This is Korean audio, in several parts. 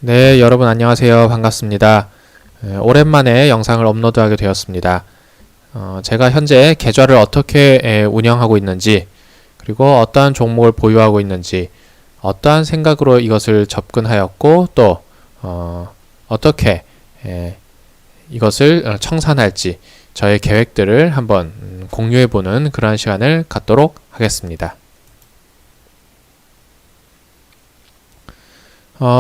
네, 여러분 안녕하세요. 반갑습니다. 오랜만에 영상을 업로드하게 되었습니다. 제가 현재 계좌를 어떻게 운영하고 있는지, 그리고 어떠한 종목을 보유하고 있는지, 어떠한 생각으로 이것을 접근하였고, 또 어떻게 이것을 청산할지 저의 계획들을 한번 공유해보는 그러한 시간을 갖도록 하겠습니다.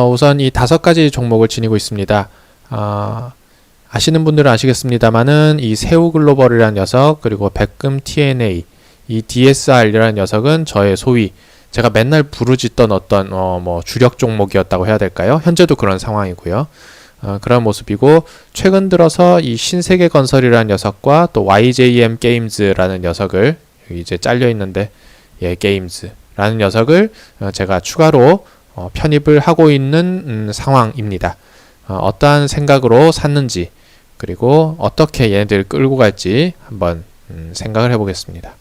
우선 이 5가지 종목을 지니고 있습니다. 아시는 분들은 아시겠습니다만은 이 세우글로벌이라는 녀석, 그리고 백금 TNA, 이 DSR이라는 녀석은 저의 소위 제가 맨날 부르짖던 어떤 주력 종목이었다고 해야 될까요? 현재도 그런 상황이고요. 그런 모습이고, 최근 들어서 이 신세계건설이라는 녀석과 또 YJM 게임즈라는 녀석을, 여기 이제 잘려 있는데 게임즈라는 녀석을 제가 추가로 편입을 하고 있는 상황입니다. 어떠한 생각으로 샀는지, 그리고 어떻게 얘네들을 끌고 갈지 한번 생각을 해보겠습니다.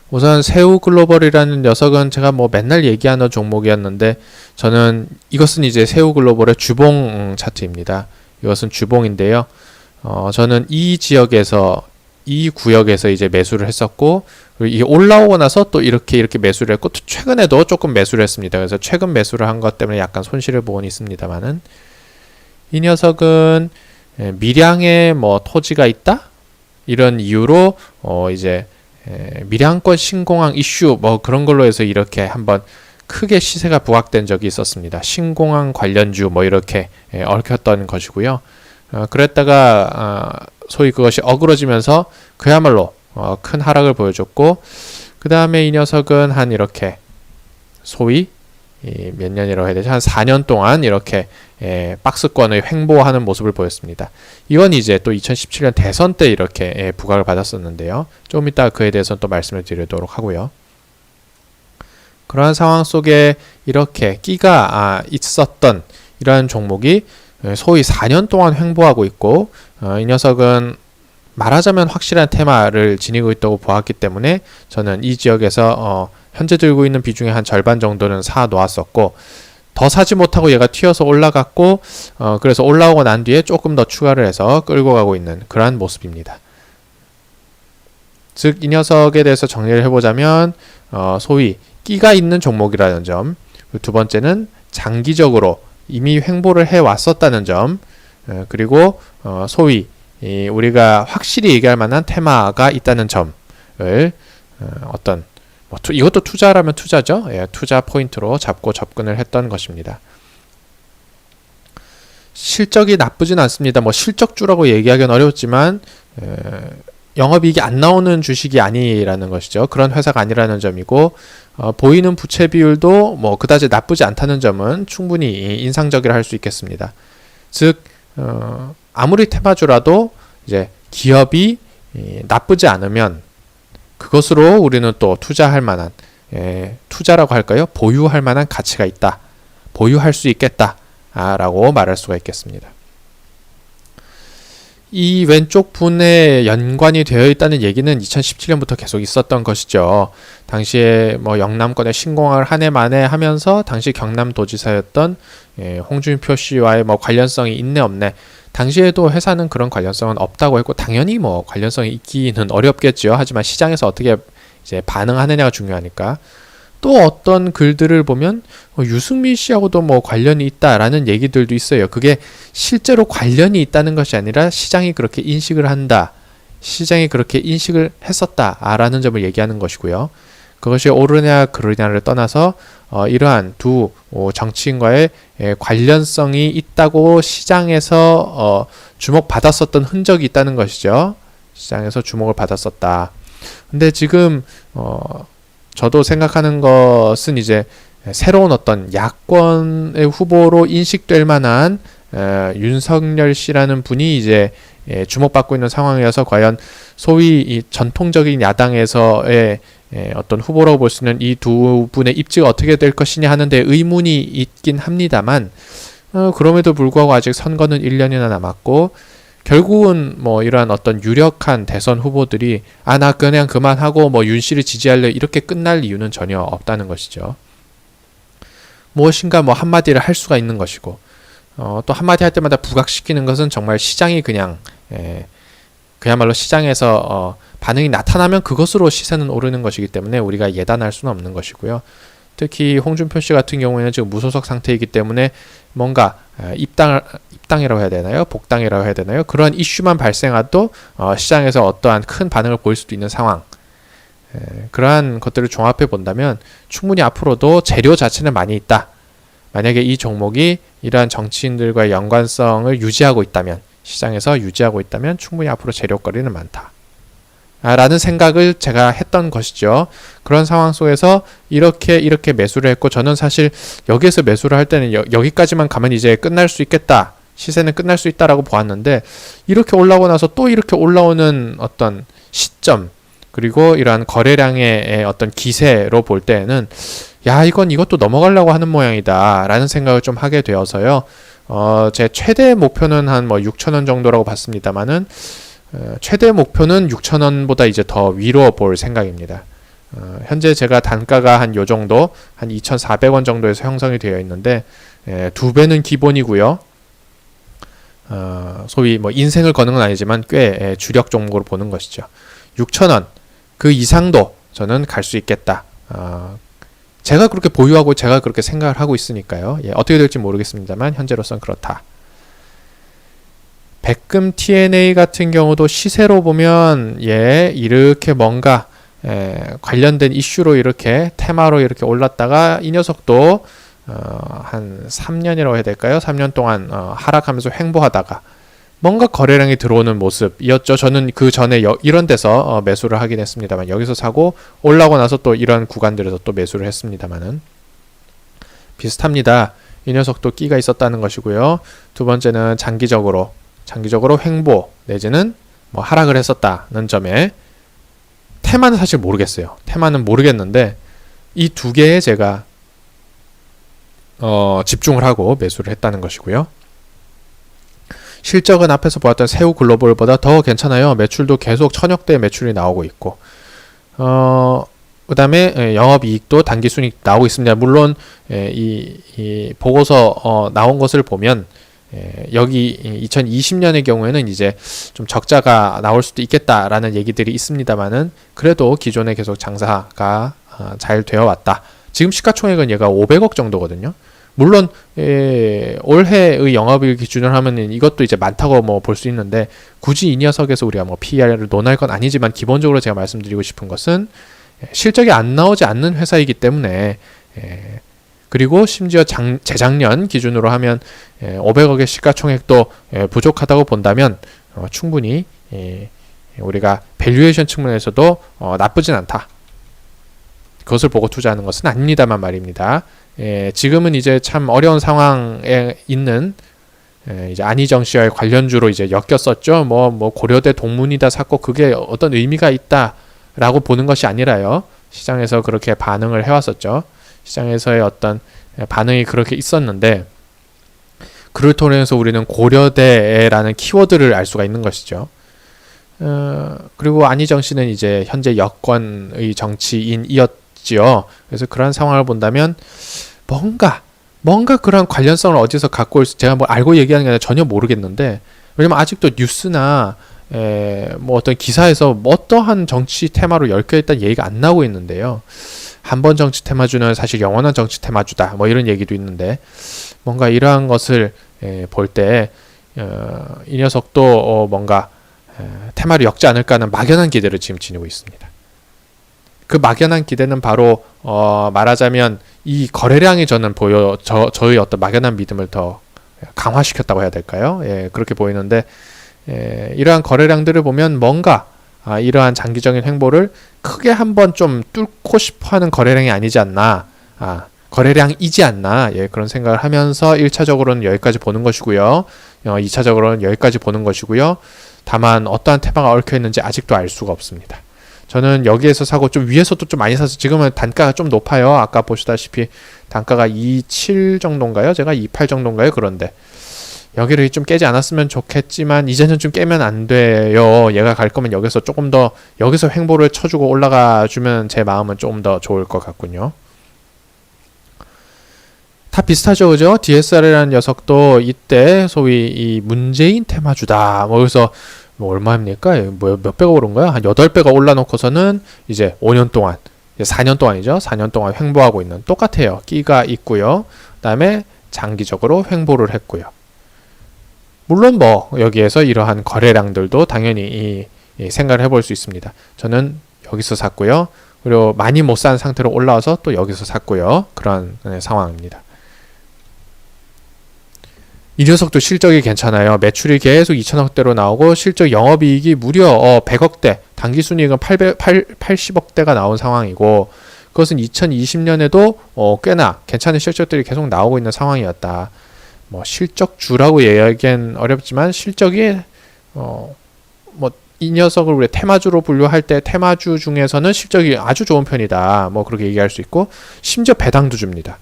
우선 세우글로벌이라는 녀석은 제가 맨날 얘기하는 종목이었는데, 저는 이것은 이제 세우글로벌의 주봉 차트입니다. 이것은 주봉인데요. 저는 이 지역에서, 이 구역에서 이제 매수를 했었고, 이게 올라오고 나서 또 이렇게 매수를 했고, 또 최근에도 조금 매수를 했습니다. 그래서 최근 매수를 한 것 때문에 약간 손실을 보곤 있습니다만은, 이 녀석은 밀양에 토지가 있다? 이런 이유로 이제 밀양권 신공항 이슈 그런 걸로 해서 이렇게 한번 크게 시세가 부각된 적이 있었습니다. 신공항 관련주 이렇게 얽혔던 것이고요. 그랬다가 소위 그것이 어그러지면서 그야말로 큰 하락을 보여줬고, 그 다음에 이 녀석은 한 이렇게 소위 몇 년이라고 해야 되지? 한 4년 동안 이렇게 박스권의 횡보하는 모습을 보였습니다. 이건 이제 또 2017년 대선 때 이렇게 부각을 받았었는데요. 조금 이따 그에 대해서는 또 말씀을 드리도록 하고요. 그러한 상황 속에 이렇게 끼가 있었던 이러한 종목이 소위 4년 동안 횡보하고 있고, 이 녀석은 말하자면 확실한 테마를 지니고 있다고 보았기 때문에 저는 이 지역에서 현재 들고 있는 비중의 한 절반 정도는 사 놓았었고, 더 사지 못하고 얘가 튀어서 올라갔고, 그래서 올라오고 난 뒤에 조금 더 추가를 해서 끌고 가고 있는 그러한 모습입니다. 즉, 이 녀석에 대해서 정리를 해보자면 소위 끼가 있는 종목이라는 점, 두 번째는 장기적으로 이미 횡보를 해왔었다는 점, 그리고 소위 우리가 확실히 얘기할 만한 테마가 있다는 점을 어떤 이것도 투자라면 투자죠. 투자 포인트로 잡고 접근을 했던 것입니다. 실적이 나쁘진 않습니다. 실적주라고 얘기하기는 어렵지만 영업이익이 안 나오는 주식이 아니라는 것이죠. 그런 회사가 아니라는 점이고, 보이는 부채 비율도 그다지 나쁘지 않다는 점은 충분히 인상적이라 할 수 있겠습니다. 즉 아무리 테마주라도 이제 기업이 나쁘지 않으면 그것으로 우리는 또 투자할 만한, 투자라고 할까요? 보유할 만한 가치가 있다. 보유할 수 있겠다. 라고 말할 수가 있겠습니다. 이 왼쪽 분에 연관이 되어 있다는 얘기는 2017년부터 계속 있었던 것이죠. 당시에 영남권의 신공항을 한 해 만에 하면서 당시 경남도지사였던 홍준표 씨와의 관련성이 있네 없네. 당시에도 회사는 그런 관련성은 없다고 했고, 당연히 관련성이 있기는 어렵겠죠. 하지만 시장에서 어떻게 이제 반응하느냐가 중요하니까. 또 어떤 글들을 보면 유승민 씨하고도 관련이 있다라는 얘기들도 있어요. 그게 실제로 관련이 있다는 것이 아니라 시장이 그렇게 인식을 한다, 시장이 그렇게 인식을 했었다라는 점을 얘기하는 것이고요. 그것이 옳으냐 그르냐를 떠나서 이러한 두 정치인과의 관련성이 있다고 시장에서 주목받았었던 흔적이 있다는 것이죠. 시장에서 주목을 받았었다. 근데 지금 저도 생각하는 것은 이제 새로운 어떤 야권의 후보로 인식될 만한 윤석열 씨라는 분이 이제 주목받고 있는 상황이어서, 과연 소위 이 전통적인 야당에서의 어떤 후보라고 볼 수 있는 이 두 분의 입지가 어떻게 될 것이냐 하는데 의문이 있긴 합니다만, 그럼에도 불구하고 아직 선거는 1년이나 남았고, 결국은 이러한 어떤 유력한 대선 후보들이 나 그냥 그만하고 윤 씨를 지지할래 이렇게 끝날 이유는 전혀 없다는 것이죠. 무엇인가 뭐 한마디를 할 수가 있는 것이고, 또 한마디 할 때마다 부각시키는 것은 정말 시장이 그냥 그야말로 시장에서 반응이 나타나면 그것으로 시세는 오르는 것이기 때문에 우리가 예단할 수는 없는 것이고요. 특히 홍준표 씨 같은 경우에는 지금 무소속 상태이기 때문에 뭔가 입당이라고 해야 되나요? 복당이라고 해야 되나요? 그런 이슈만 발생해도 시장에서 어떠한 큰 반응을 보일 수도 있는 상황. 그러한 것들을 종합해 본다면 충분히 앞으로도 재료 자체는 많이 있다. 만약에 이 종목이 이러한 정치인들과의 연관성을 유지하고 있다면, 시장에서 유지하고 있다면 충분히 앞으로 재료거리는 많다. 라는 생각을 제가 했던 것이죠. 그런 상황 속에서 이렇게 매수를 했고, 저는 사실 여기에서 매수를 할 때는 여기까지만 가면 이제 끝날 수 있겠다. 시세는 끝날 수 있다라고 보았는데, 이렇게 올라오고 나서 또 이렇게 올라오는 어떤 시점, 그리고 이러한 거래량의 어떤 기세로 볼 때에는 이것도 넘어가려고 하는 모양이다 라는 생각을 좀 하게 되어서요. 제 최대 목표는 한 6,000원 정도라고 봤습니다만은, 최대 목표는 6,000원보다 이제 더 위로 볼 생각입니다. 현재 제가 단가가 한 요 정도, 한 2,400원 정도에서 형성이 되어 있는데, 2배는 기본이고요. 소위 인생을 거는 건 아니지만 꽤 주력 종목으로 보는 것이죠. 6,000원, 그 이상도 저는 갈 수 있겠다. 제가 그렇게 보유하고 제가 그렇게 생각을 하고 있으니까요. 어떻게 될지 모르겠습니다만 현재로선 그렇다. 백금 TNA 같은 경우도 시세로 보면 이렇게 뭔가 관련된 이슈로 이렇게 테마로 이렇게 올랐다가 이 녀석도 한 3년이라고 해야 될까요? 3년 동안 하락하면서 횡보하다가 뭔가 거래량이 들어오는 모습이었죠. 저는 그 전에 이런 데서 매수를 하긴 했습니다만, 여기서 사고 올라오고 나서 또 이런 구간들에서 또 매수를 했습니다만은 비슷합니다. 이 녀석도 끼가 있었다는 것이고요. 두 번째는 장기적으로 횡보 내지는 하락을 했었다는 점에, 테마는 사실 모르겠어요. 테마는 모르겠는데 이 두 개에 제가 집중을 하고 매수를 했다는 것이고요. 실적은 앞에서 보았던 새우 글로벌보다 더 괜찮아요. 매출도 계속 천억대 매출이 나오고 있고, 그 다음에 영업이익도 단기순이익 나오고 있습니다. 물론 이 보고서 나온 것을 보면 여기 2020년의 경우에는 이제 좀 적자가 나올 수도 있겠다라는 얘기들이 있습니다만은, 그래도 기존에 계속 장사가 잘 되어 왔다. 지금 시가총액은 얘가 500억 정도거든요. 물론 올해의 영업이익 기준으로 하면 이것도 이제 많다고 볼 수 있는데, 굳이 이 녀석에서 우리가 PER을 논할 건 아니지만, 기본적으로 제가 말씀드리고 싶은 것은 실적이 안 나오지 않는 회사이기 때문에, 그리고 심지어 재작년 기준으로 하면 500억의 시가총액도 부족하다고 본다면 충분히 우리가 밸류에이션 측면에서도 나쁘진 않다. 그것을 보고 투자하는 것은 아닙니다만 말입니다. 지금은 이제 참 어려운 상황에 있는 이제 안희정 씨와의 관련주로 이제 엮였었죠. 고려대 동문이다 샀고 그게 어떤 의미가 있다라고 보는 것이 아니라요. 시장에서 그렇게 반응을 해왔었죠. 시장에서의 어떤 반응이 그렇게 있었는데, 그를 통해서 우리는 고려대라는 키워드를 알 수가 있는 것이죠. 그리고 안희정 씨는 이제 현재 여권의 정치인이었지요. 그래서 그런 상황을 본다면 뭔가 그런 관련성을 어디서 갖고 올 수, 제가 알고 얘기하는 게 아니라 전혀 모르겠는데, 왜냐면 아직도 뉴스나 어떤 기사에서 어떠한 정치 테마로 얽혀있다는 얘기가 안 나오고 있는데요. 한 번 정치 테마주는 사실 영원한 정치 테마주다. 이런 얘기도 있는데, 뭔가 이러한 것을 볼 때 이 녀석도 뭔가 테마를 엮지 않을까 하는 막연한 기대를 지금 지니고 있습니다. 그 막연한 기대는 바로 말하자면 이 거래량이 저는 저의 어떤 막연한 믿음을 더 강화시켰다고 해야 될까요? 그렇게 보이는데, 이러한 거래량들을 보면 뭔가 이러한 장기적인 횡보를 크게 한번 좀 뚫고 싶어하는 거래량이 아니지 않나, 거래량이지 않나, 그런 생각을 하면서 1차적으로는 여기까지 보는 것이고요. 2차적으로는 여기까지 보는 것이고요. 다만 어떠한 테마가 얽혀있는지 아직도 알 수가 없습니다. 저는 여기에서 사고 좀 위에서도 좀 많이 사서 지금은 단가가 좀 높아요. 아까 보시다시피 단가가 27 정도인가요? 제가 28 정도인가요? 그런데 여기를 좀 깨지 않았으면 좋겠지만 이제는 좀 깨면 안 돼요. 얘가 갈 거면 여기서 조금 더 여기서 횡보를 쳐주고 올라가 주면 제 마음은 조금 더 좋을 것 같군요. 다 비슷하죠, 그죠? DSR이라는 녀석도 이때 소위 이 문재인 테마주다. 뭐 그래서 뭐 얼마입니까? 뭐 몇 배가 오른 거야? 한 8배가 올라놓고서는 이제 5년 동안, 이제 4년 동안이죠. 4년 동안 횡보하고 있는, 똑같아요. 끼가 있고요. 그다음에 장기적으로 횡보를 했고요. 물론 뭐 여기에서 이러한 거래량들도 당연히 이 생각을 해볼 수 있습니다. 저는 여기서 샀고요. 그리고 많이 못 산 상태로 올라와서 또 여기서 샀고요. 그런 상황입니다. 이 녀석도 실적이 괜찮아요. 매출이 계속 2천억대로 나오고 실적 영업이익이 무려 100억대, 당기순이익은 80억대가 나온 상황이고, 그것은 2020년에도 꽤나 괜찮은 실적들이 계속 나오고 있는 상황이었다. 뭐 실적주라고 얘기하기엔 어렵지만 실적이 뭐 이 녀석을 우리 테마주로 분류할 때 테마주 중에서는 실적이 아주 좋은 편이다. 뭐 그렇게 얘기할 수 있고, 심지어 배당도 줍니다.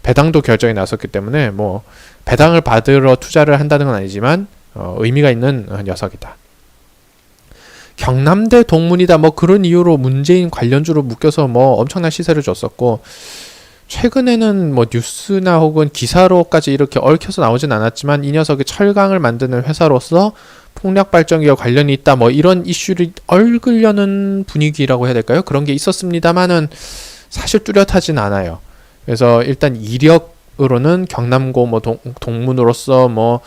배당도 결정이 났었기 때문에 뭐 배당을 받으러 투자를 한다는 건 아니지만 의미가 있는 녀석이다. 경남대 동문이다. 뭐 그런 이유로 문재인 관련주로 묶여서 뭐 엄청난 시세를 줬었고, 최근에는 뭐 뉴스나 혹은 기사로까지 이렇게 얽혀서 나오진 않았지만 이 녀석이 철강을 만드는 회사로서 풍력발전기와 관련이 있다. 뭐 이런 이슈를 얽으려는 분위기라고 해야 될까요? 그런 게 있었습니다만은 사실 뚜렷하진 않아요. 그래서 일단 이력으로는 경남고 뭐 동문으로서 뭐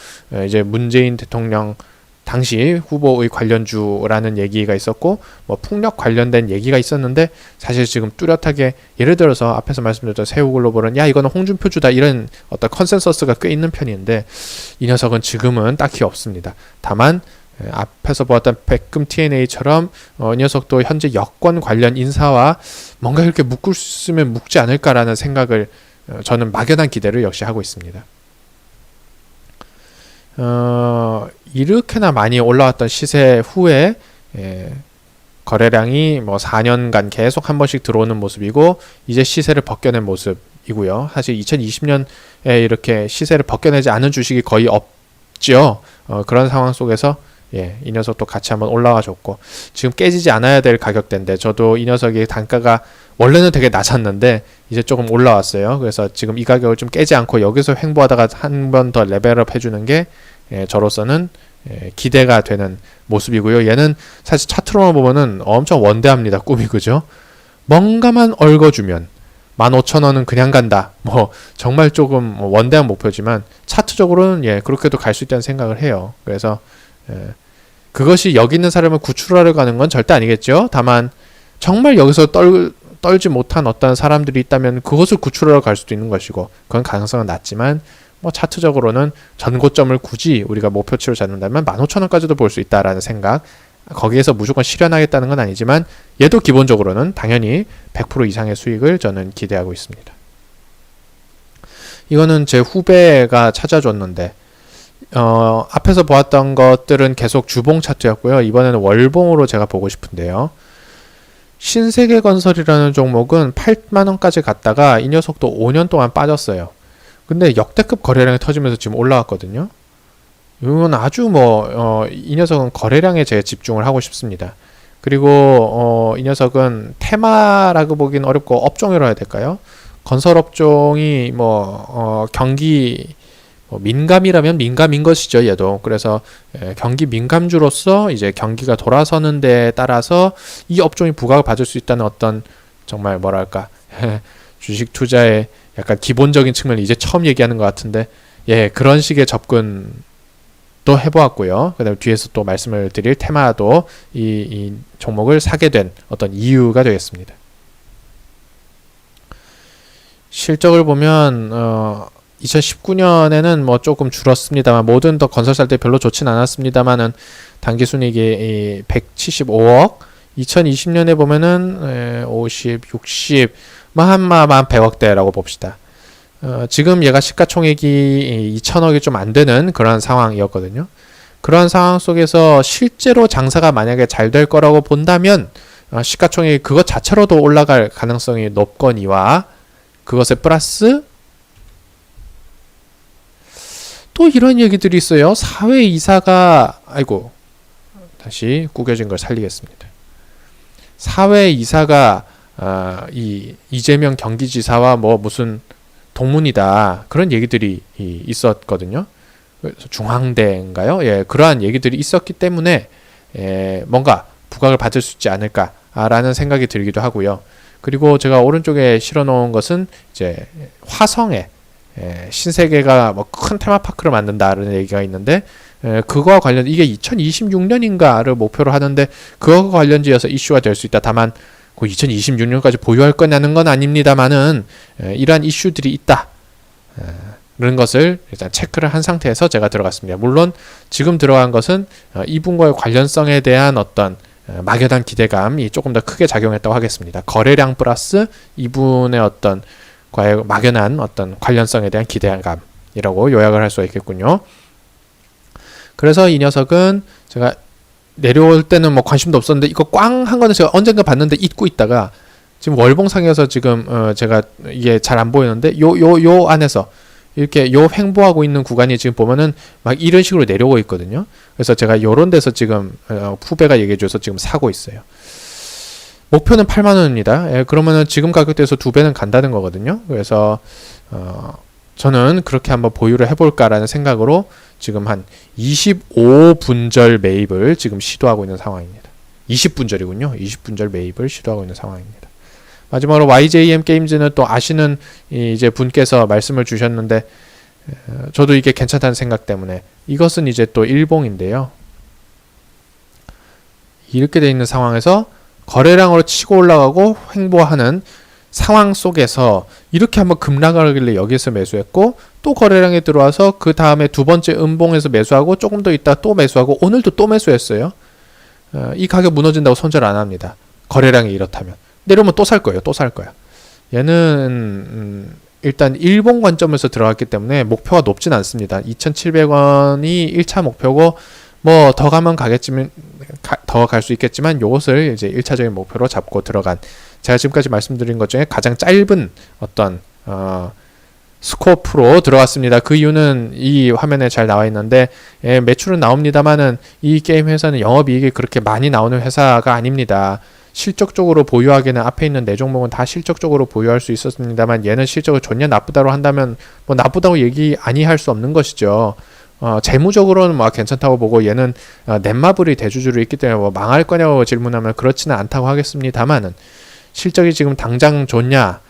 이제 문재인 대통령 당시 후보의 관련주라는 얘기가 있었고, 뭐 풍력 관련된 얘기가 있었는데, 사실 지금 뚜렷하게 예를 들어서 앞에서 말씀드렸던 세우글로벌은 야 이거는 홍준표주다 이런 어떤 컨센서스가 꽤 있는 편인데, 이 녀석은 지금은 딱히 없습니다. 다만 앞에서 보았던 백금 TNA처럼 이 녀석도 현재 여권 관련 인사와 뭔가 이렇게 묶을 수 있으면 묶지 않을까라는 생각을 저는 막연한 기대를 역시 하고 있습니다. 이렇게나 많이 올라왔던 시세 후에 거래량이 뭐 4년간 계속 한 번씩 들어오는 모습이고, 이제 시세를 벗겨낸 모습이고요. 사실 2020년에 이렇게 시세를 벗겨내지 않은 주식이 거의 없죠. 그런 상황 속에서 이 녀석도 같이 한번 올라와 줬고, 지금 깨지지 않아야 될 가격대인데 저도 이 녀석이 단가가 원래는 되게 낮았는데 이제 조금 올라왔어요. 그래서 지금 이 가격을 좀 깨지 않고 여기서 횡보하다가 한 번 더 레벨업 해주는 게 저로서는 기대가 되는 모습이고요. 얘는 사실 차트로만 보면은 엄청 원대합니다. 꿈이, 그죠? 뭔가만 얽어주면 15,000원은 그냥 간다. 뭐 정말 조금 원대한 목표지만 차트적으로는 그렇게도 갈 수 있다는 생각을 해요. 그래서 그것이 여기 있는 사람을 구출하러 가는 건 절대 아니겠죠. 다만 정말 여기서 떨지 못한 어떤 사람들이 있다면 그것을 구출하러 갈 수도 있는 것이고, 그건 가능성은 낮지만 뭐 차트적으로는 전고점을 굳이 우리가 목표치로 잡는다면 15,000원까지도 볼 수 있다라는 생각, 거기에서 무조건 실현하겠다는 건 아니지만 얘도 기본적으로는 당연히 100% 이상의 수익을 저는 기대하고 있습니다. 이거는 제 후배가 찾아줬는데 앞에서 보았던 것들은 계속 주봉 차트였고요. 이번에는 월봉으로 제가 보고 싶은데요. 신세계건설이라는 종목은 8만원까지 갔다가 이 녀석도 5년 동안 빠졌어요. 근데 역대급 거래량이 터지면서 지금 올라왔거든요. 이건 아주 이 녀석은 거래량에 제가 집중을 하고 싶습니다. 그리고 이 녀석은 테마라고 보기는 어렵고 업종이라고 해야 될까요? 건설업종이 경기 민감이라면 민감인 것이죠, 얘도. 그래서 경기 민감주로서 이제 경기가 돌아서는 데에 따라서 이 업종이 부각을 받을 수 있다는 어떤 정말 뭐랄까 주식 투자의 약간 기본적인 측면을 이제 처음 얘기하는 것 같은데, 그런 식의 접근도 해보았고요. 그 다음에 뒤에서 또 말씀을 드릴 테마도 이 종목을 사게 된 어떤 이유가 되겠습니다. 실적을 보면 2019년에는 뭐 조금 줄었습니다만, 모든 더 건설사 때 별로 좋진 않았습니다만은 당기순이익이 175억, 2020년에 보면은 50, 60, 한 100억대라고 봅시다. 지금 얘가 시가총액이 2천억이 좀 안 되는 그런 상황이었거든요. 그런 상황 속에서 실제로 장사가 만약에 잘 될 거라고 본다면 시가총액이 그것 자체로도 올라갈 가능성이 높거니와, 그것에 플러스 또 이런 얘기들이 있어요. 사회이사가 다시 구겨진 걸 살리겠습니다. 사회이사가 이 이재명 경기지사와 뭐 무슨 동문이다. 그런 얘기들이 있었거든요. 그래서 중앙대인가요? 예, 그러한 얘기들이 있었기 때문에 뭔가 부각을 받을 수 있지 않을까라는 생각이 들기도 하고요. 그리고 제가 오른쪽에 실어 놓은 것은 이제 화성에 신세계가 뭐 큰 테마파크를 만든다라는 얘기가 있는데 그거와 관련 이게 2026년인가를 목표로 하는데 그거와 관련지어서 이슈가 될 수 있다. 다만 2026년까지 보유할 거냐는 건 아닙니다만은 이러한 이슈들이 있다. 그런 것을 일단 체크를 한 상태에서 제가 들어갔습니다. 물론 지금 들어간 것은 이분과의 관련성에 대한 어떤 막연한 기대감이 조금 더 크게 작용했다고 하겠습니다. 거래량 플러스 이분의 어떤 과의 막연한 어떤 관련성에 대한 기대감이라고 요약을 할 수가 있겠군요. 그래서 이 녀석은 제가 내려올 때는 뭐 관심도 없었는데 이거 꽝 한 거는 제가 언젠가 봤는데 잊고 있다가 지금 월봉상에서 지금 제가 이게 잘 안 보이는데 요 안에서 이렇게 요 횡보하고 있는 구간이 지금 보면은 막 이런 식으로 내려오고 있거든요. 그래서 제가 요런 데서 지금 후배가 얘기해줘서 지금 사고 있어요. 목표는 8만원입니다. 예, 그러면은 지금 가격대에서 2배는 간다는 거거든요. 그래서 저는 그렇게 한번 보유를 해볼까라는 생각으로 지금 한 25분절 매입을 지금 시도하고 있는 상황입니다. 20분절이군요. 20분절 매입을 시도하고 있는 상황입니다. 마지막으로 YJM 게임즈는 또 아시는 이제 분께서 말씀을 주셨는데 저도 이게 괜찮다는 생각 때문에 이것은 이제 또 일봉인데요. 이렇게 돼 있는 상황에서 거래량으로 치고 올라가고 횡보하는 상황 속에서 이렇게 한번 급락을 하길래 여기서 매수했고 또 거래량에 들어와서 그 다음에 두 번째 음봉에서 매수하고 조금 더 있다 또 매수하고 오늘도 또 매수했어요. 이 가격 무너진다고 손절 안 합니다. 거래량이 이렇다면 내려오면 또 살 거예요. 또 살 거야. 얘는 일단 일본 관점에서 들어갔기 때문에 목표가 높진 않습니다. 2,700원이 1차 목표고 뭐 더 가면 가겠지만 더 갈 수 있겠지만 요것을 이제 1차적인 목표로 잡고 들어간 제가 지금까지 말씀드린 것 중에 가장 짧은 어떤 스코프로 들어갔습니다. 그 이유는 이 화면에 잘 나와 있는데 매출은 나옵니다만은 이 게임 회사는 영업이익이 그렇게 많이 나오는 회사가 아닙니다. 실적적으로 보유하기는 앞에 있는 네 종목은 다 실적적으로 보유할 수 있었습니다만 얘는 실적을 좋냐 나쁘다로 한다면 뭐 나쁘다고 얘기 아니할 수 없는 것이죠. 재무적으로는 뭐 괜찮다고 보고 얘는 넷마블이 대주주로 있기 때문에 뭐 망할 거냐고 질문하면 그렇지는 않다고 하겠습니다만은 실적이 지금 당장 좋냐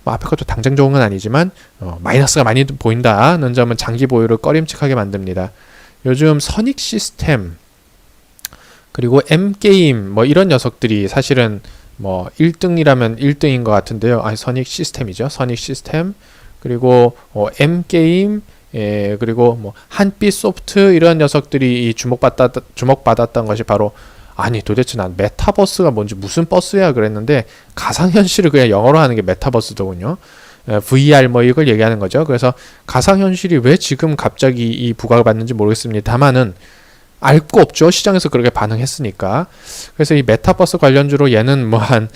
뭐 앞에 것도 당장 좋은 건 아니지만 마이너스가 많이 보인다는 점은 장기 보유를 꺼림칙하게 만듭니다. 요즘 선익 시스템 그리고 M게임 뭐 이런 녀석들이 사실은 뭐 1등이라면 1등인 것 같은데요. 아니 선익 시스템이죠. 선익 시스템 그리고 M게임 그리고 뭐 한빛 소프트 이런 녀석들이 주목받았던 것이 바로 아니 도대체 난 메타버스가 뭔지 무슨 버스야 그랬는데 가상현실을 그냥 영어로 하는 게 메타버스더군요. VR 뭐 이걸 얘기하는 거죠. 그래서 가상현실이 왜 지금 갑자기 이 부각을 받는지 모르겠습니다만은 알 거 없죠. 시장에서 그렇게 반응했으니까. 그래서 이 메타버스 관련주로 얘는 뭐 한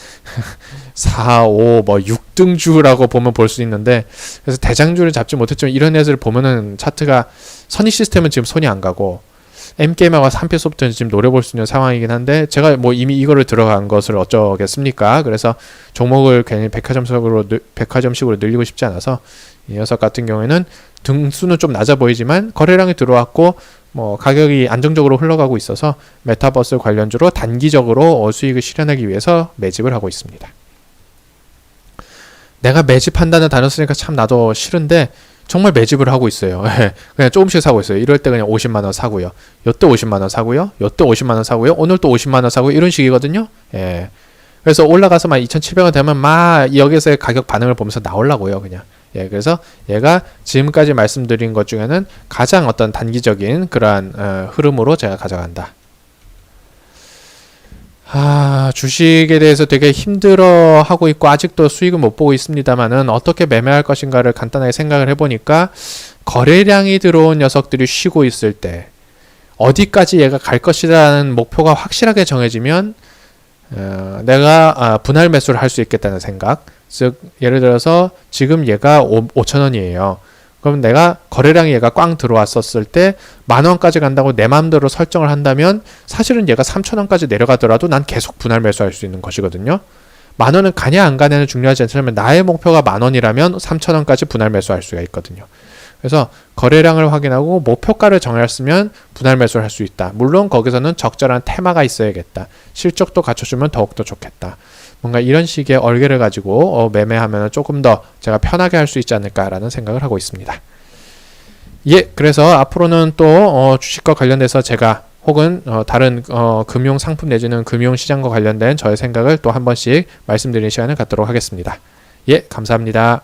4, 5, 뭐 6등주라고 보면 볼 수 있는데 그래서 대장주를 잡지 못했지만 이런 애들 보면은 차트가 선익 시스템은 지금 손이 안 가고 M게임하고 한빛소프트는 지금 노려볼 수 있는 상황이긴 한데 제가 뭐 이미 이거를 들어간 것을 어쩌겠습니까? 그래서 종목을 괜히 백화점식으로 늘리고 싶지 않아서 이 녀석 같은 경우에는 등수는 좀 낮아 보이지만 거래량이 들어왔고 뭐 가격이 안정적으로 흘러가고 있어서 메타버스 관련주로 단기적으로 수익을 실현하기 위해서 매집을 하고 있습니다. 내가 매집한다는 단어 쓰니까 참 나도 싫은데 정말 매집을 하고 있어요. 그냥 조금씩 사고 있어요. 이럴 때 그냥 50만원 사고요. 요때 50만원 사고요. 요때 50만원 사고요. 오늘 또 50만원 사고요. 이런 식이거든요. 예. 그래서 올라가서 막 2,700원 되면 막 여기서의 가격 반응을 보면서 나오려고요. 그냥. 예. 그래서 얘가 지금까지 말씀드린 것 중에는 가장 어떤 단기적인 그러한 흐름으로 제가 가져간다. 주식에 대해서 되게 힘들어 하고 있고 아직도 수익은 못 보고 있습니다만은 어떻게 매매할 것인가를 간단하게 생각을 해보니까 거래량이 들어온 녀석들이 쉬고 있을 때 어디까지 얘가 갈 것이라는 목표가 확실하게 정해지면 내가 분할 매수를 할 수 있겠다는 생각. 즉 예를 들어서 지금 얘가 5,000원이에요. 그럼 내가 거래량이 얘가 꽝 들어왔었을 때 10,000원까지 간다고 내 마음대로 설정을 한다면 사실은 얘가 3,000원까지 내려가더라도 난 계속 분할 매수할 수 있는 것이거든요. 만 원은 가냐 안 가냐는 중요하지 않지만 나의 목표가 만 원이라면 3,000원까지 분할 매수할 수가 있거든요. 그래서 거래량을 확인하고 목표가를 정했으면 분할 매수를 할 수 있다. 물론 거기서는 적절한 테마가 있어야겠다. 실적도 갖춰주면 더욱더 좋겠다. 뭔가 이런 식의 얼개를 가지고 매매하면 조금 더 제가 편하게 할 수 있지 않을까라는 생각을 하고 있습니다. 예, 그래서 앞으로는 또 주식과 관련돼서 제가 혹은 다른 금융 상품 내지는 금융 시장과 관련된 저의 생각을 또 한 번씩 말씀드리는 시간을 갖도록 하겠습니다. 예, 감사합니다.